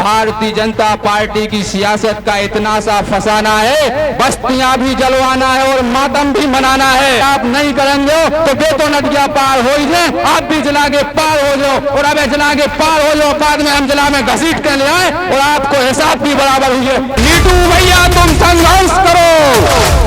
Bharatiya Janata party की सियासत का इतना सा फसाना है, बस्तियां भी जलवाना है और मातम भी मनाना है। आप नहीं करेंगे तो बेतो नदिया पार हो जाए, आप भी जला के पार हो जाओ और अब जला के पार हो जाओ, बाद में हम जला में घसीट कर ले आए और आपको हिसाब भी बराबर हुई। नीटू भैया तुम संघर्ष करो।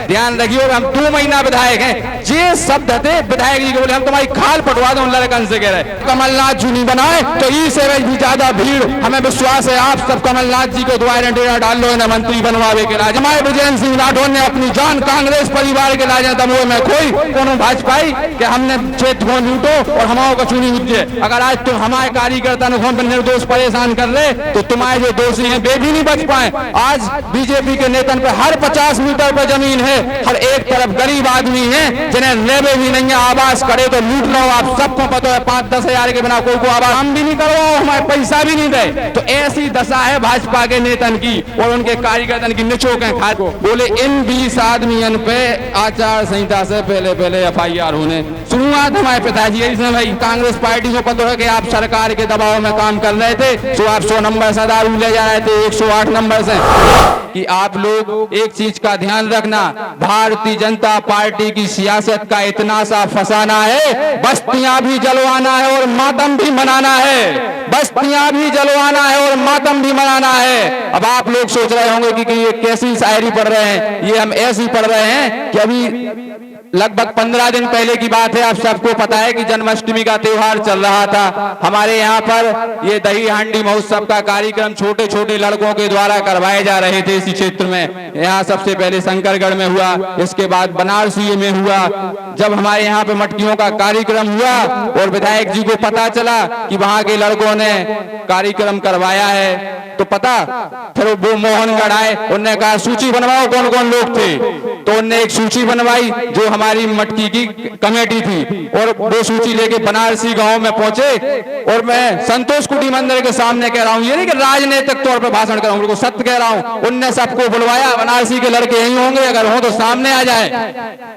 ध्यान रखिए हम 2 महीना विधायक हैं, जे शब्द थे विधायक जी के बोले हम तुम्हारी खाल पटवा दो लड़कन से कह रहे। कमलनाथ जी नहीं बनाए तो ई से भी ज्यादा भीड़ हमें विश्वास है आप सब कमलनाथ जी को दोबारा डेरा डाल लो, इन्हें मंत्री बनवावे के लाज। हमारे विजय सिंह राठौर ने अपनी जान कांग्रेस परिवार के लाज दमोह में खोई, कोनो भाजपाई कि हमने क्षेत्र को लूटो और हमारे को चुनी उठे। अगर आज तुम हमारे कार्यकर्ता निर्दोष परेशान कर रहे तो तुम्हारे जो दोषी हैं वे भी नहीं बच पाए। आज बीजेपी के नेतन पर हर 50 मीटर पर जमीन है, हर एक तरफ गरीब आदमी है जिन्हें लेवे भी नहीं है, आवास करे तो लूट लो। आप सबको पता है 5-10 हजार के बिना कोई को आवास हम भी नहीं करवाओ, हमारे पैसा भी नहीं दे। तो ऐसी दशा है भाजपा के नेतन की और उनके कार्यकर्ता की निचोक है। बोले इन 20 आदमियों पे आचार संहिता से पहले FIR होने शुरुआत हमारे पिताजी इसमें भाई कांग्रेस पार्टी को पता है कि आप सरकार के दबाव में काम कर रहे थे, तो आप 100 नंबर से दारू ले जा रहे थे 108 नंबर से। कि आप लोग एक चीज का ध्यान रखना, भारतीय जनता पार्टी की सियासत का इतना सा फसाना है, बस्तियां भी जलवाना है और मातम भी मनाना है। बस्तियां भी जलवाना है और मातम भी मनाना है। अब आप लोग सोच रहे होंगे कि ये कैसी शायरी पढ़ रहे हैं, ये हम ऐसी पढ़ रहे हैं कि अभी लगभग 15 दिन पहले की बात है। आप सबको पता है कि जन्माष्टमी का त्योहार चल रहा था। हमारे यहाँ पर ये दही हांडी महोत्सव का कार्यक्रम छोटे छोटे लड़कों के द्वारा करवाए जा रहे थे इसी क्षेत्र में। यहाँ सबसे पहले शंकरगढ़ में हुआ, इसके बाद बनारसी में हुआ। जब हमारे यहाँ पे मटकियों का कार्यक्रम हुआ और विधायक जी को पता चला कि वहाँ के लड़कों ने कार्यक्रम करवाया है तो पता फिर वो मोहनगढ़ आए, उन्होंने कहा सूची बनवाओ कौन कौन लोग थे। तो उन्होंने एक सूची बनवाई जो हमारी मटकी की कमेटी थी और वो सूची लेके बनारसी गांव में पहुंचे। और मैं संतोष कुटी मंदिर के सामने कह रहा हूं, ये नहीं कि राजनीतिक तौर पर भाषण कर रहा हूं, सत्य कह रहा हूं। उनने सबको बुलवाया, बनारसी के लड़के यही होंगे, अगर हो तो सामने आ जाए।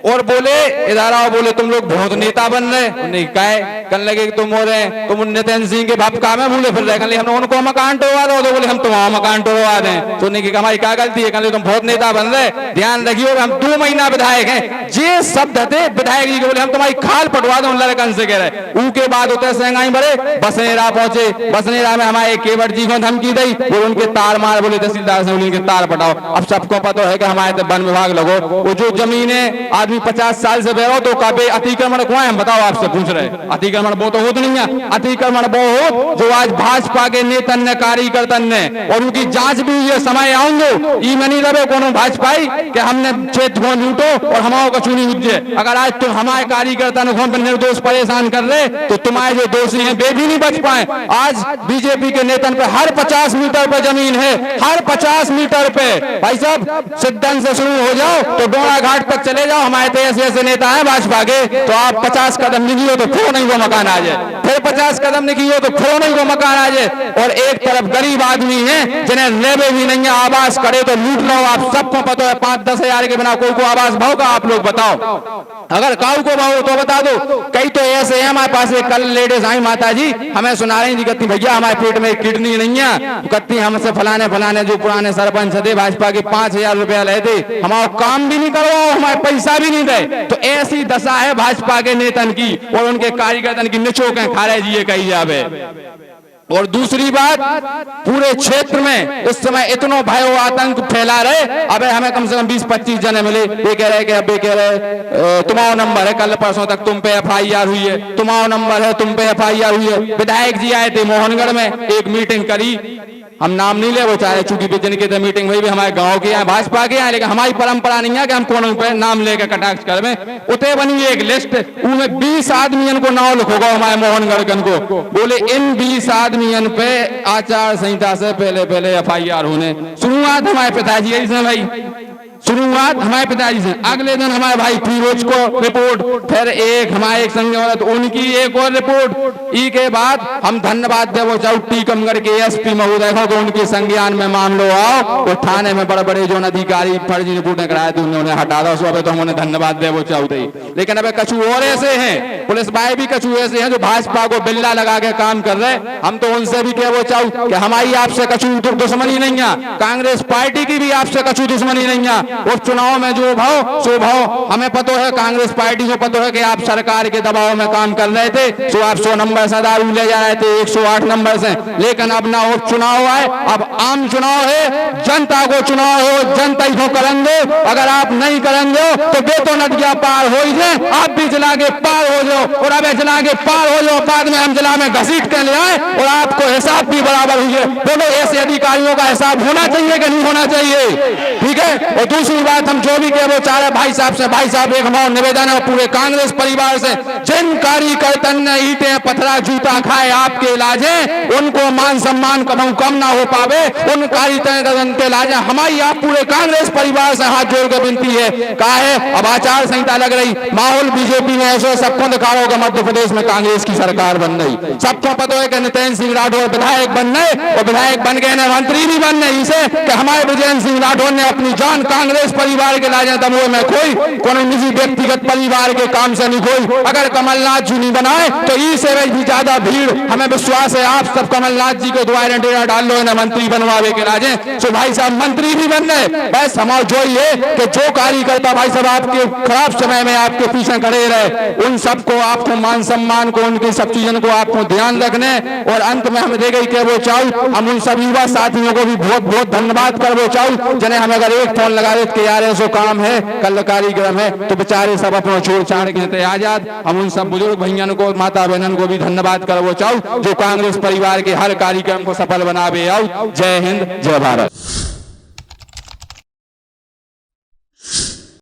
और बोले इधर आओ, बोले तुम लोग बहुत नेता बन रहे। उन्हें कहे कहने लगे कि तुम हो रहे तुम नितिन सिंह के भपका में भूले फिर रहे, हम उनको मकान टोवा दो, तो बोले हम तुम्हारा मकान टोवा दें। तो नहीं हमारी क्या गलती है, कहने तुम बहुत नेता बन रहे। ध्यान रखिए हम 2 महीना विधायक हैं, जे शब्द थे विधायक जी के बोले हम तुम्हारी खाल पटवा दो लड़कन से कह रहे। उनके बाद होते सहंगाई भरे बसनेरा पहुंचे। बसनेरा में हमारे केवट जी को धमकी दी, बोले उनके तार मार, बोले तहसीलदार से बोले उनके तार पटाओ। अब सबको पता है कि हमारे वन विभाग लगो, वो जो जमीनें आदमी 50 साल से बह रहा तो कभी अतिक्रमण कौन है हम बताओ, आपसे पूछ रहे। अतिक्रमण वो तो होता नहीं है, अतिक्रमण वो हो जो आज भाजपा के नेतन ने कार्यकर्ता ने, और उनकी जांच भी ये समय आऊंगे ई मनी रहे कोनो भाजपाई कि हमने क्षेत्र को लूटो और हमारे को चुनी उठे। अगर आज तुम हमारे कार्यकर्ता निर्दोष परेशान कर रहे तो तुम्हारे जो दोषी हैं वे भी नहीं बच पाए। आज बीजेपी के नेतन पे हर 50 मीटर पे जमीन है, हर 50 मीटर पे। भाई साहब सिद्धन से शुरू हो जाओ तो डोड़ा घाट तक चले जाओ, हमारे तो ऐसे नेता है भाजपा के, तो आप 50 कदम निकलो तो फिर नहीं वो मकान आ जाए, फिर 50 कदम निकलो तो फिर नहीं वो मकान आ जाए। और एक तरफ गरीब आदमी है जिन्हें लेवे भी नहीं है, आवास करे तो लूट लो। आप सबको पता है 5-10 हजार के बिना कोई को आवास भाव का आप लोग बताओ, अगर काऊ को भाव तो बता दो। कई तो ऐसे हैं हमारे पास, कल लेडीज आई माता जी हमें सुना रही थी, कहती भैया हमारे पेट में किडनी नहीं है, कहती हमसे फलाने जो पुराने सरपंच थे भाजपा के 5000 रुपया ले थे, हमारा काम भी नहीं करवाओ, हमारे पैसा भी नहीं दे। तो ऐसी दशा है भाजपा के नेतन की और उनके कार्यकर्ता की निचोक है, खारे जी ये कही जावे। और दूसरी बात, पूरे क्षेत्र में इस समय इतना भय आतंक फैला रहे। अब हमें कम से कम 20-25 जने मिले, ये कह रहे कि अब ये कह रहे तुम्हारा नंबर है, कल परसों तक तुम पे FIR हुई है, तुम्हारा नंबर है तुम पे FIR हुई है। विधायक जी आए थे मोहनगढ़ में, एक मीटिंग करी, हम नाम नहीं ले वो चाहे, चूंकि जिनके थे मीटिंग वही भी हमारे गांव के यहाँ भाजपा के यहाँ, लेकिन हमारी परंपरा नहीं है कि हम कोनो पे नाम लेकर कटाक्ष कर में। उते बनी एक लिस्ट, उनमें 20 आदमियों को नाम लिखोगा हमारे मोहनगढ़ को। बोले इन 20 आदमियों पे आचार संहिता से पहले FIR होने शुरुआत हमारे पिताजी इसमें भाई, शुरुआत हमारे पिताजी से। अगले दिन हमारे भाई फिरोज को रिपोर्ट, फिर एक हमारे एक संग औरत उनकी एक और रिपोर्ट। ई के बाद हम धन्यवाद देव टीकमगढ़ के SP महोदय को, उनके संज्ञान में मामलो आओ और थाने में बड़े बड़े जो अधिकारी फर्जी रिपोर्टें कराए थे उन्होंने हटा दो, तो हम उन्हें धन्यवाद देव चाहते। लेकिन अब कछु और ऐसे हैं पुलिस भाई भी कछु ऐसे हैं जो भाजपा को बिल्ला लगा के काम कर रहे। हम तो उनसे भी कह वो चाहूँ कि हमारी आपसे कछु दुश्मनी नहीं है, कांग्रेस पार्टी की भी आपसे कछु दुश्मनी नहीं है। उपचुनाव में जो भाव सो भाव हमें पता है, कांग्रेस पार्टी को पता है कि आप सरकार के दबाव में काम कर रहे थे, सो आप 100 नंबर से दारू ले जा रहे थे 108 नंबर से। लेकिन अब ना उपचुनाव है, अब आम चुनाव है, जनता को चुनाव हो, जनता ही को करेंगे। अगर आप नहीं करेंगे तो बेतो नदिया पार हो जाए, आप भी जिला के पार हो जाओ और अब जिला के पार हो जाओ, बाद में हम जिला में घसीट कर ले आए और आपको हिसाब भी बराबर हुई है। बोलो ऐसे अधिकारियों का हिसाब होना चाहिए कि नहीं होना चाहिए? ठीक है। और दूसरी बात हम जो भी कह वो चाह रहे भाई साहब से, भाई साहब एक हमारा निवेदन है पूरे कांग्रेस परिवार से, जिन कार्यकर्तन ने ईंटें पत्थरा जूता खाए आपके इलाजे, उनको मान सम्मान कम ना हो पावे, उन कार्यकर्तन के इलाजे हमारी आप पूरे कांग्रेस परिवार से हाथ जोड़ कर विनती है। कहा है अब आचार संहिता लग रही, माहौल बीजेपी में ऐसे सबको दिखा रहा होगा मध्य प्रदेश में कांग्रेस की सरकार बन रही। सबको पता है कि नितिन सिंह राठौर विधायक बन रहे और विधायक बन गए मंत्री भी बन रहे, इसे कि हमारे विजय सिंह राठौर ने अपनी जान कांग्रेस परिवार के लाजे दमोह में कोई निजी व्यक्तिगत परिवार के काम से नहीं खोई। अगर कमलनाथ जी नहीं बनाए तो इससे भी ज्यादा भीड़, हमें विश्वास है आप सब कमलनाथ जी को दोबारा डेरा डाल लो इन्हें मंत्री बनवावे के लाजे। सो भाई साहब मंत्री भी बन रहे, बस हमारा जो ये कि जो कार्यकर्ता भाई साहब आपके खराब समय में आपके पीछे खड़े रहे, उन सबको आपको मान सम्मान को, उनकी सब चीजों को आपको ध्यान रखने। और अंत में हमें दे गई के वो चाहूँ हम उन सभी युवा साथियों को भी बहुत बहुत धन्यवाद कर वो चाहूँ जिन्हें हमें अगर एक फोन लगा देते यार ऐसा काम है कल कार्यक्रम है तो बेचारे सब अपना छोड़ छाड़ के आजाद। हम उन सब बुजुर्ग भैया को, माता बहनों को भी धन्यवाद कर वो चाहूँ जो कांग्रेस परिवार के हर कार्यक्रम को सफल बनावे आओ। जय हिंद, जय भारत।